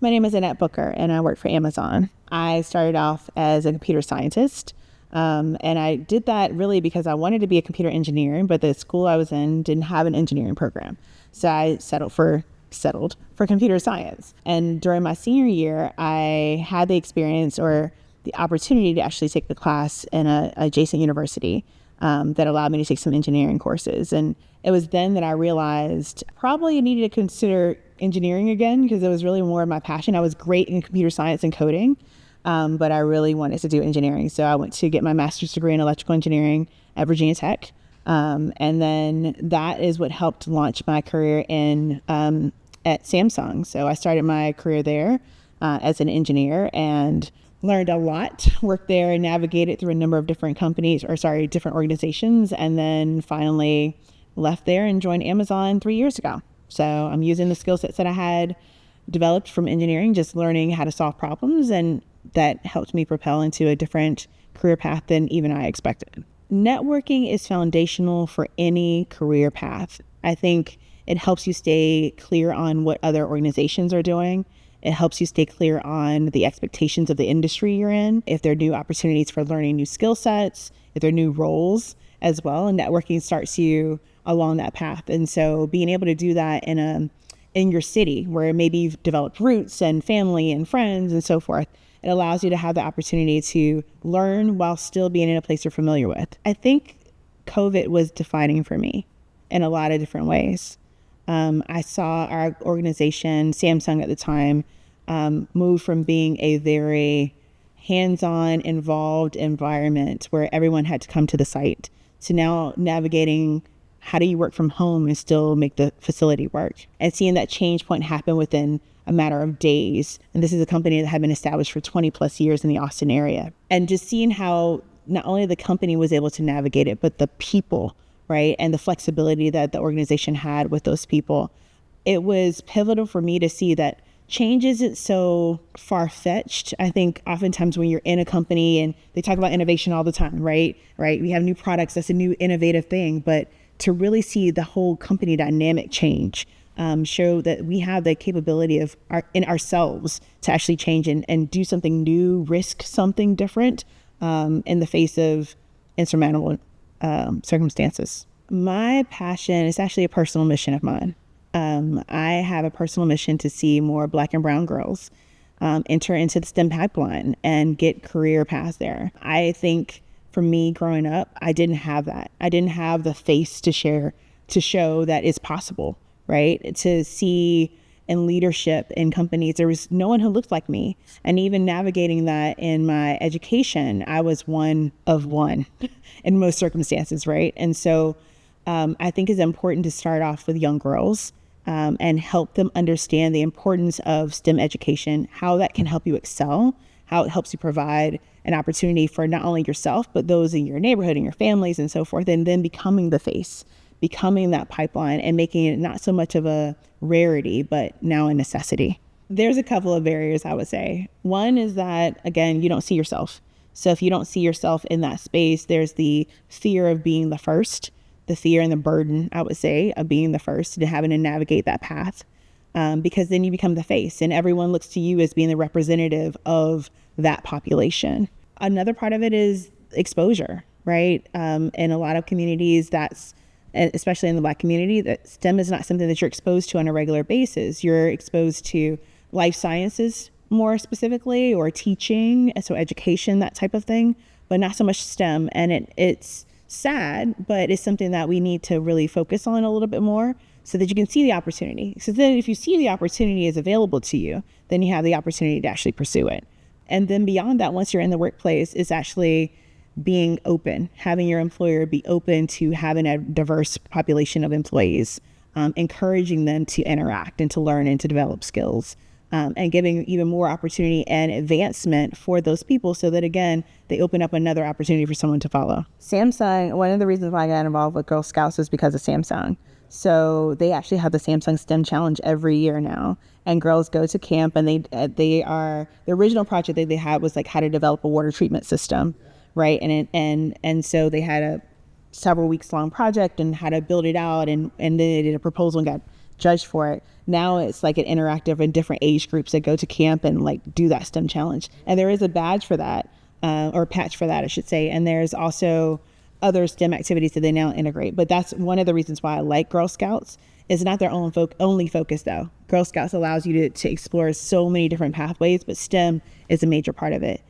My name is Annette Booker, and I work for Amazon. I started off as a computer scientist, and I did that really because I wanted to be a computer engineer, but the school I was in didn't have an engineering program. So I settled for computer science. And during my senior year, I had the experience or the opportunity to actually take the class in an adjacent university that allowed me to take some engineering courses. And it was then that I realized probably needed to consider engineering again, because it was really more of my passion. I was great in computer science and coding, but I really wanted to do engineering. So I went to get my master's degree in electrical engineering at Virginia Tech. And then that is what helped launch my career at Samsung. So I started my career there as an engineer and learned a lot, worked there and navigated through a number of different different organizations, and then finally left there and joined Amazon 3 years ago. So I'm using the skill sets that I had developed from engineering, just learning how to solve problems, and that helped me propel into a different career path than even I expected. Networking is foundational for any career path. I think it helps you stay clear on what other organizations are doing. It helps you stay clear on the expectations of the industry you're in, if there are new opportunities for learning new skill sets, if there are new roles as well. And networking starts you along that path. And so being able to do that in your city where maybe you've developed roots and family and friends and so forth, it allows you to have the opportunity to learn while still being in a place you're familiar with. I think COVID was defining for me in a lot of different ways. I saw our organization, Samsung at the time, move from being a very hands-on, involved environment where everyone had to come to the site to now navigating how do you work from home and still make the facility work, and seeing that change point happen within a matter of days. And this is a company that had been established for 20 plus years in the Austin area. And just seeing how not only the company was able to navigate it, but the people, right? And the flexibility that the organization had with those people. It was pivotal for me to see that change isn't so far-fetched. I think oftentimes when you're in a company, and they talk about innovation all the time, right? We have new products, that's a new innovative thing, but to really see the whole company dynamic change, show that we have the capability in ourselves to actually change and do something new, risk something different in the face of insurmountable circumstances. My passion is actually a personal mission of mine. I have a personal mission to see more Black and brown girls enter into the STEM pipeline and get career paths there. I think for me growing up, I didn't have that. I didn't have the face to show that it's possible, right? To see in leadership in companies, there was no one who looked like me. And even navigating that in my education, I was one of one in most circumstances, right? And so I think it's important to start off with young girls and help them understand the importance of STEM education, how that can help you excel, how it helps you provide an opportunity for not only yourself, but those in your neighborhood and your families and so forth, and then becoming the face, becoming that pipeline and making it not so much of a rarity, but now a necessity. There's a couple of barriers, I would say. One is that, again, you don't see yourself. So if you don't see yourself in that space, there's the fear of being the first, the fear and the burden, I would say, of being the first and having to navigate that path. Because then you become the face and everyone looks to you as being the representative of that population. Another part of it is exposure, right? In a lot of communities, especially in the Black community, that STEM is not something that you're exposed to on a regular basis. You're exposed to life sciences more specifically, or teaching, so education, that type of thing, but not so much STEM. And it's sad, but it's something that we need to really focus on a little bit more so that you can see the opportunity. So then if you see the opportunity is available to you, then you have the opportunity to actually pursue it. And then beyond that, once you're in the workplace, is actually being open, having your employer be open to having a diverse population of employees, encouraging them to interact and to learn and to develop skills, and giving even more opportunity and advancement for those people so that, again, they open up another opportunity for someone to follow. Samsung, one of the reasons why I got involved with Girl Scouts is because of Samsung. So they actually have the Samsung STEM Challenge every year now. And girls go to camp, and the original project that they had was like how to develop a water treatment system, right? And so they had a several weeks long project and how to build it out, and then they did a proposal and got judged for it. Now it's like an interactive and different age groups that go to camp and like do that STEM challenge. And there is a badge for that, or patch for that, I should say. And there's also other STEM activities that they now integrate. But that's one of the reasons why I like Girl Scouts. It's not their only focus though. Girl Scouts allows you to explore so many different pathways, but STEM is a major part of it.